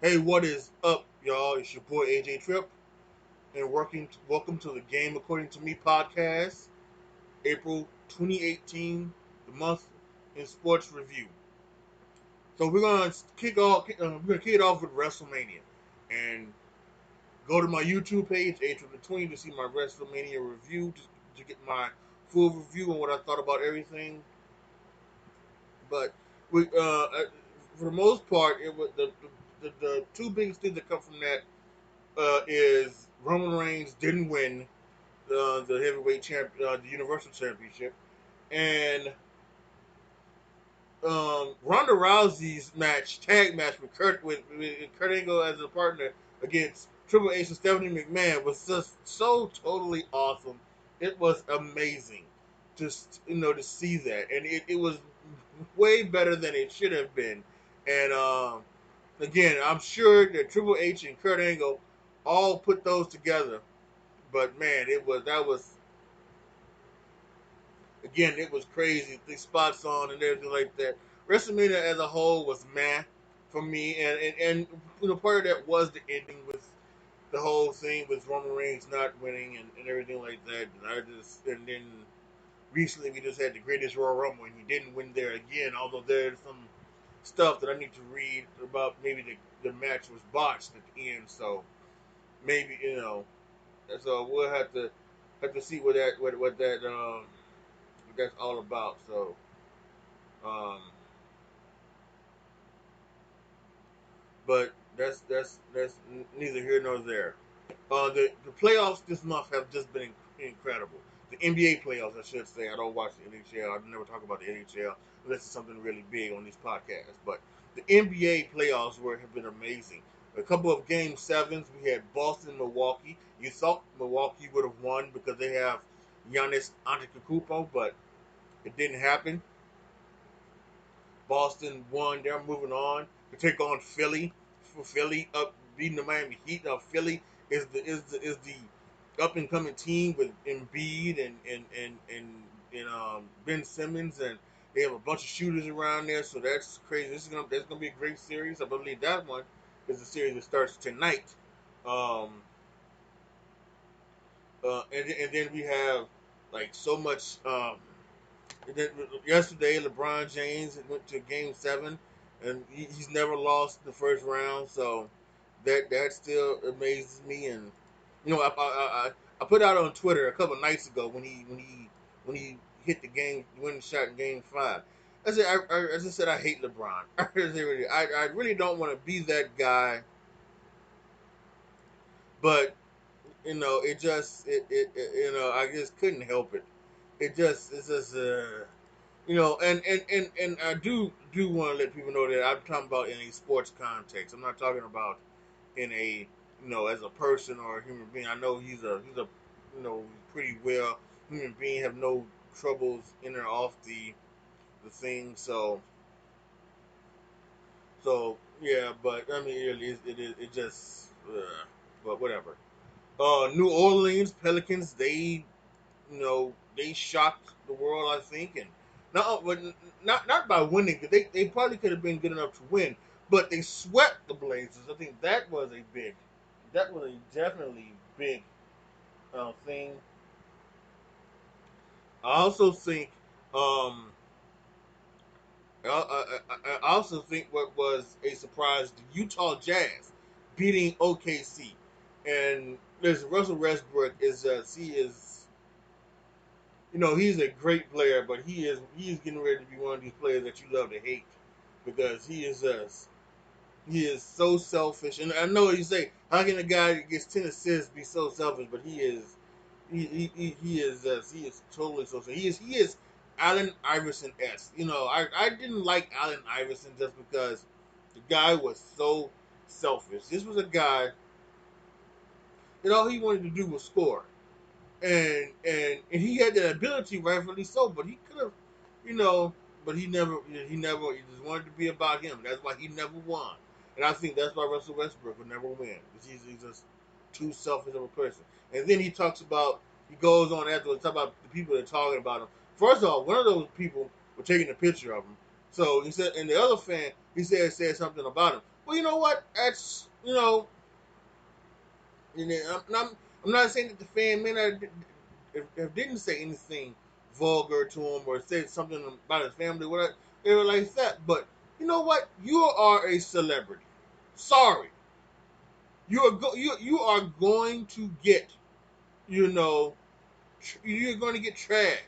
Hey, what is up, y'all? It's your boy AJ Tripp, and welcome to the Game According to Me podcast, April 2018, the month in sports review. So we're gonna kick it off with WrestleMania, and go to my YouTube page, A Tripp the 20, to see my WrestleMania review, to get my full review on what I thought about everything. But we, for the most part, it was the two biggest things that come from that is Roman Reigns didn't win the the Universal Championship, and Ronda Rousey's tag match with Kurt Angle as a partner against Triple H and Stephanie McMahon was just so totally awesome. It was amazing, just to see that, and it was way better than it should have been. And again, I'm sure that Triple H and Kurt Angle all put those together, but man, that was again, it was crazy. The spots on and everything like that. WrestleMania as a whole was meh for me, and part of that was the ending with the whole thing with Roman Reigns not winning and everything like that. And then recently we just had the Greatest Royal Rumble and he didn't win there again. Although there's some stuff that I need to read about maybe the match was botched at the end, so maybe so we'll have to see what that's all about. So um, but that's neither here nor there. The playoffs this month have just been incredible. The NBA playoffs, I should say. I don't watch the NHL. I never talk about the NHL unless it's something really big on these podcasts. But the NBA playoffs have been amazing. A couple of game sevens. We had Boston, Milwaukee. You thought Milwaukee would have won because they have Giannis Antetokounmpo, but it didn't happen. Boston won. They're moving on to take on Philly. For Philly up beating the Miami Heat. Now Philly is the up and coming team with Embiid and Ben Simmons, and they have a bunch of shooters around there. So that's crazy. That's gonna be a great series. I believe that one is the series that starts tonight. Um, and then we have like so much. Yesterday, LeBron James went to Game 7, and he's never lost the first round. So that still amazes me. And I put out on Twitter a couple nights ago when he hit the game winning shot in Game 5. I just said I hate LeBron. I really don't want to be that guy, but I just couldn't help it. It's just and I do want to let people know that I'm talking about in a sports context. I'm not talking about in a as a person or a human being. I know he's a pretty well human being, have no troubles in or off the thing. So yeah, but I mean it just but whatever. New Orleans Pelicans, they shocked the world, I think, and not by winning, because they probably could have been good enough to win, but they swept the Blazers. I think that was a definitely big thing. I also think, um, I also think what was a surprise, the Utah Jazz beating OKC, and there's Russell Westbrook he is he's a great player, but he is getting ready to be one of these players that you love to hate because he is so selfish. And I know what you say, how can a guy that gets 10 assists be so selfish? But he is totally so selfish. He is Allen Iverson esque. I didn't like Allen Iverson just because the guy was so selfish. This was a guy that all he wanted to do was score, and he had that ability, rightfully so. But he could have, you know, but he just wanted to be about him. That's why he never won, and I think that's why Russell Westbrook would never win because he's just too selfish of a person. And then he goes on afterwards to talk about the people that are talking about him. First of all, one of those people were taking a picture of him. So he said, and the other fan, he said something about him. Well, you know what? That's and then I'm not saying that the fan may not if didn't say anything vulgar to him or said something about his family, whatever, they were like that. But you know what? You are a celebrity. Sorry, you are going to get you know you're going to get trash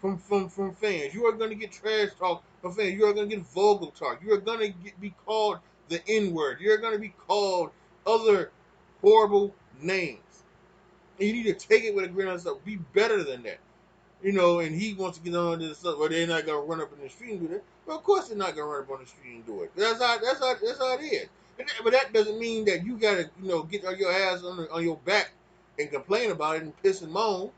from fans. You are going to get trash talk from fans. You are going to get vulgar talk. You are going to be called the N word. You're going to be called other horrible names. And you need to take it with a grain of salt. Be better than that. And he wants to get on this stuff, but they're not gonna run up in the street and do that. Well, of course they're not gonna run up on the street and do it. That's how it is. But that doesn't mean that you gotta, get on your ass on your back and complain about it and piss and moan.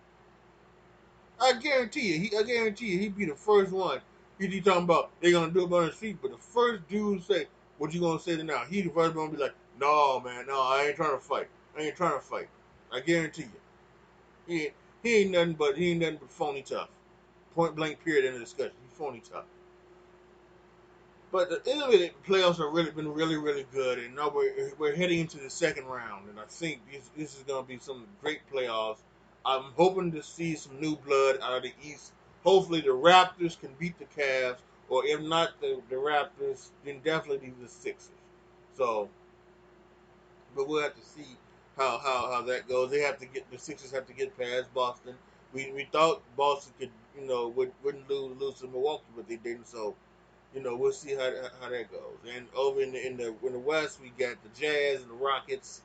I guarantee you, he'd be the first one. He'd be talking about they're gonna do it on the street, but the first dude say, "What you gonna say to now?" He the first one be like, "No, man, no, I ain't trying to fight. I ain't trying to fight. I guarantee you." He ain't nothing but phony tough. Point blank period in the discussion. He's phony tough. But the end of it, the playoffs have really been really, really good, and now we're heading into the second round, and I think this is going to be some great playoffs. I'm hoping to see some new blood out of the East. Hopefully, the Raptors can beat the Cavs, or if not the Raptors, then definitely the Sixers. So, but we'll have to see how that goes. The Sixers have to get past Boston. We thought Boston could wouldn't lose to Milwaukee, but they didn't. So we'll see how that goes. And over in the West, we got the Jazz and the Rockets.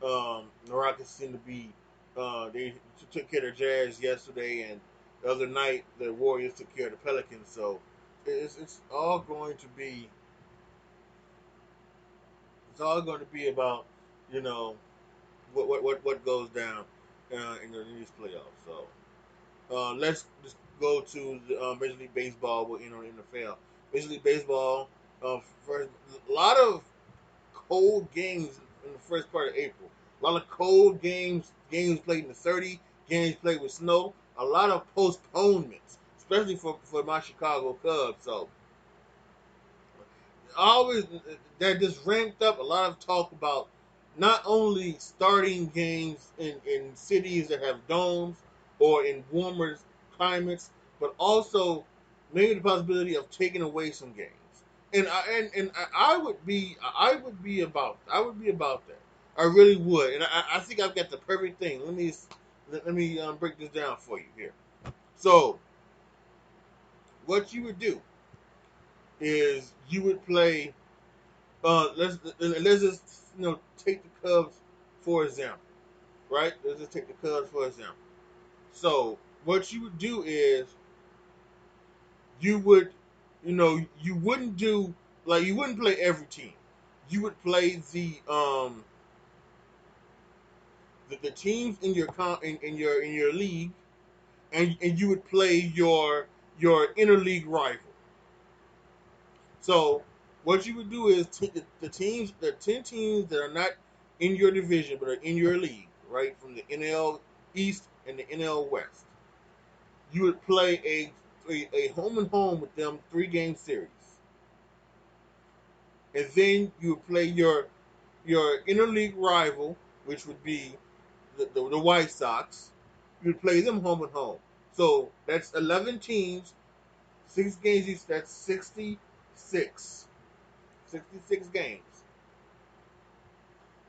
The Rockets seem to be they took care of the Jazz yesterday, and the other night the Warriors took care of the Pelicans. So it's all going to be about you know what goes down in these playoffs. So let's just go to the Major League Baseball. We're in on NFL. Major League Baseball. First, a lot of cold games in the first part of April. A lot of cold games. Games played in the 30. Games played with snow. A lot of postponements, especially for my Chicago Cubs. So always that just ramped up a lot of talk about not only starting games in cities that have domes or in warmer climates, but also maybe the possibility of taking away some games. I would be about that. I really would, and I think I've got the perfect thing. Let me break this down for you here. So what you would do is you would play. Let's just take the Cubs for example, right? Let's just take the Cubs for example. So what you would do is you would, you wouldn't do like you wouldn't play every team. You would play the teams in your in your league, and you would play your interleague rival. So what you would do is the 10 teams that are not in your division but are in your league, right, from the NL East and the NL West. You would play a home and home with them 3-game series, and then you would play your interleague rival, which would be the White Sox. You would play them home and home. So that's 11 teams, 6 games each. That's 66. 66 games.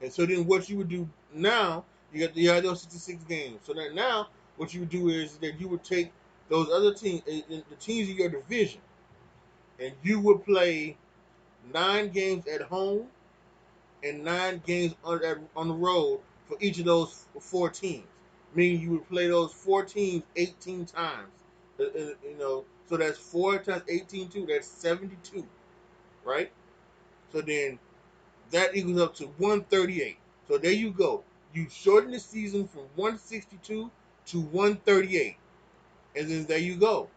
And so then what you would do now, you have those 66 games. So that now what you would do is that you would take those other teams, the teams in your division, and you would play 9 games at home and 9 games on the road for each of those 4 teams. Meaning you would play those 4 teams 18 times. So that's 4 times 18 2. That's 72, right? So then that equals up to 138. So there you go. You shorten the season from 162 to 138, and then there you go.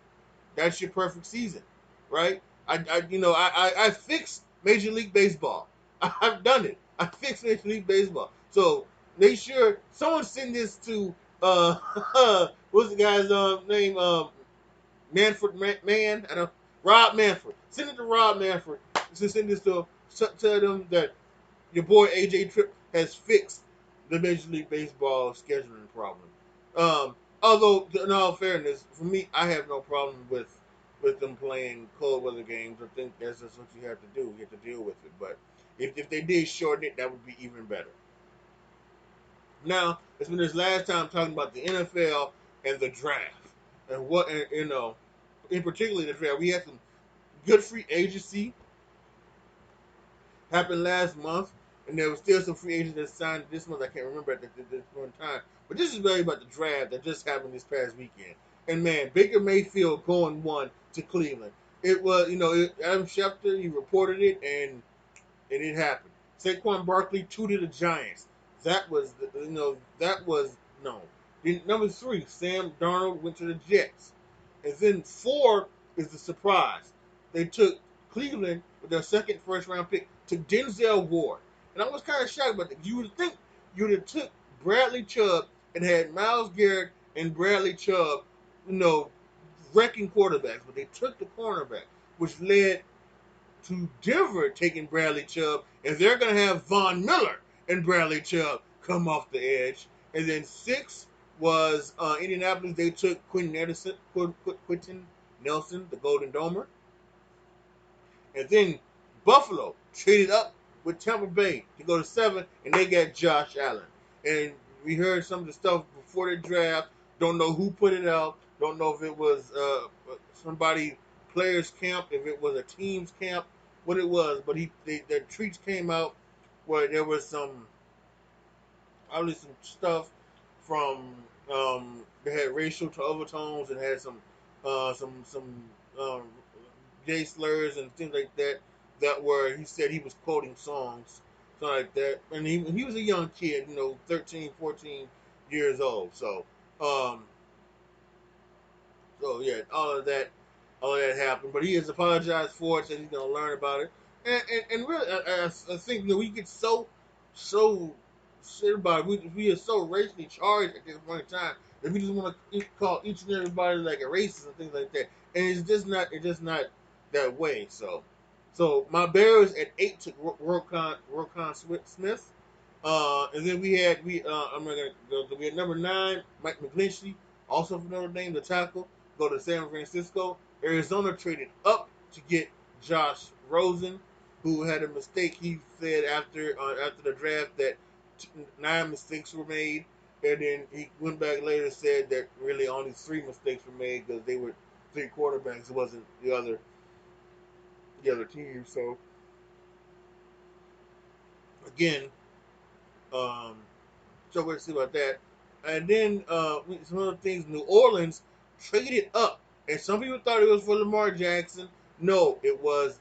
That's your perfect season, right? I fixed Major League Baseball. I've done it. I fixed Major League Baseball. So make sure someone send this to what's the guy's name? Manfred Man. I don't. Rob Manfred. Send it to Rob Manfred to send this to tell them that your boy AJ Tripp has fixed the Major League Baseball scheduling problem. Although, in all fairness, for me, I have no problem with them playing cold weather games. I think that's just what you have to do. You have to deal with it. But if they did shorten it, that would be even better. Now, it's been this last time talking about the NFL and the draft and what in particular the draft. We had some good free agency happened last month, and there was still some free agents that signed this month. I can't remember at this one time, but this is really about the draft that just happened this past weekend. And man, Baker Mayfield going one to Cleveland. It was, Adam Schefter, he reported it, and it happened. Saquon Barkley two to the Giants. That was, that was known. Then number three, Sam Darnold went to the Jets. And then four is the surprise. They took Cleveland with their second first round pick to Denzel Ward. And I was kind of shocked about that. You would think you would have took Bradley Chubb and had Myles Garrett and Bradley Chubb, wrecking quarterbacks. But they took the cornerback, which led to Denver taking Bradley Chubb, and they're going to have Von Miller and Bradley Chubb come off the edge. And then six was Indianapolis. They took Quentin Nelson, the Golden Domer. And then Buffalo traded up with Tampa Bay to go to seven, and they got Josh Allen. And we heard some of the stuff before the draft. Don't know who put it out. Don't know if it was somebody players camp, if it was a team's camp, what it was. But the tweets came out where there was obviously some stuff from they had racial overtones and had some um, gay slurs and things like that. That were he said he was quoting songs, something like that. And he was a young kid, 13, 14 years old. Um, so yeah, all of that happened. But he has apologized for it, said he's gonna learn about it. And really, I think we get so shit about it. We are so racially charged at this point in time that we just want to call each and everybody like a racist and things like that. And it's just not that way. So my Bears at 8 took Roquan Smith. And then I'm not gonna go. We had number 9, Mike McGlinchey, also from Notre Dame, the tackle, go to San Francisco. Arizona traded up to get Josh Rosen, who had a mistake. He said after the draft that 9 mistakes were made, and then he went back later and said that really only 3 mistakes were made because they were 3 quarterbacks. It wasn't the other team. So again, um, so we'll see about that. And then some other things. New Orleans traded up, and some people thought it was for Lamar Jackson. No, it was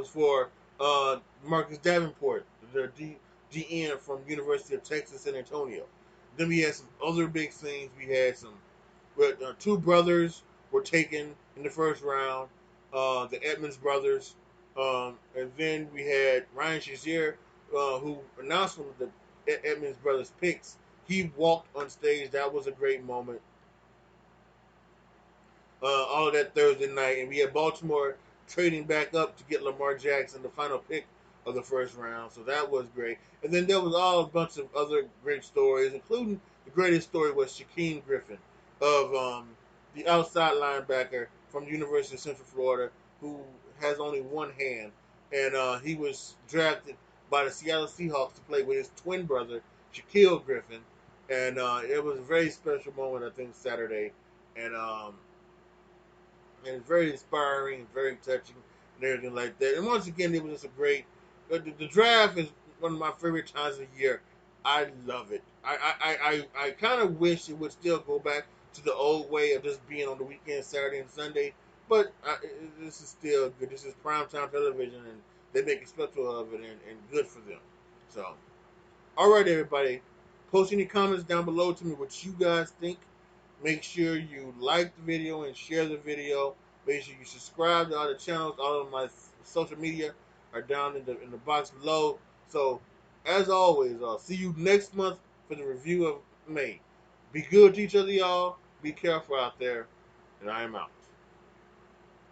for Marcus Davenport, the DN from University of Texas San Antonio. Then we had some other big things. We had some 2 brothers were taken in the first round, the Edmonds brothers, and then we had Ryan Shazier, who announced one of the Edmonds brothers picks. He walked on stage. That was a great moment. All of that Thursday night, and we had Baltimore trading back up to get Lamar Jackson, the final pick of the first round. So that was great. And then there was all a bunch of other great stories, including the greatest story was Shaquem Griffin of the outside linebacker from the University of Central Florida, who has only one hand, and he was drafted by the Seattle Seahawks to play with his twin brother Shaquille Griffin, and it was a very special moment. I think Saturday, and it's very inspiring, very touching, and everything like that. And once again, it was just a great. The draft is one of my favorite times of the year. I love it. I kind of wish it would still go back to the old way of just being on the weekend, Saturday and Sunday. But this is still good. This is primetime television, and they make a special of it, and good for them. So, all right, everybody, post any comments down below to me what you guys think. Make sure you like the video and share the video. Make sure you subscribe to all the channels. All of my social media are down in the box below. So, as always, I'll see you next month for the review of May. Be good to each other, y'all. Be careful out there. And I am out.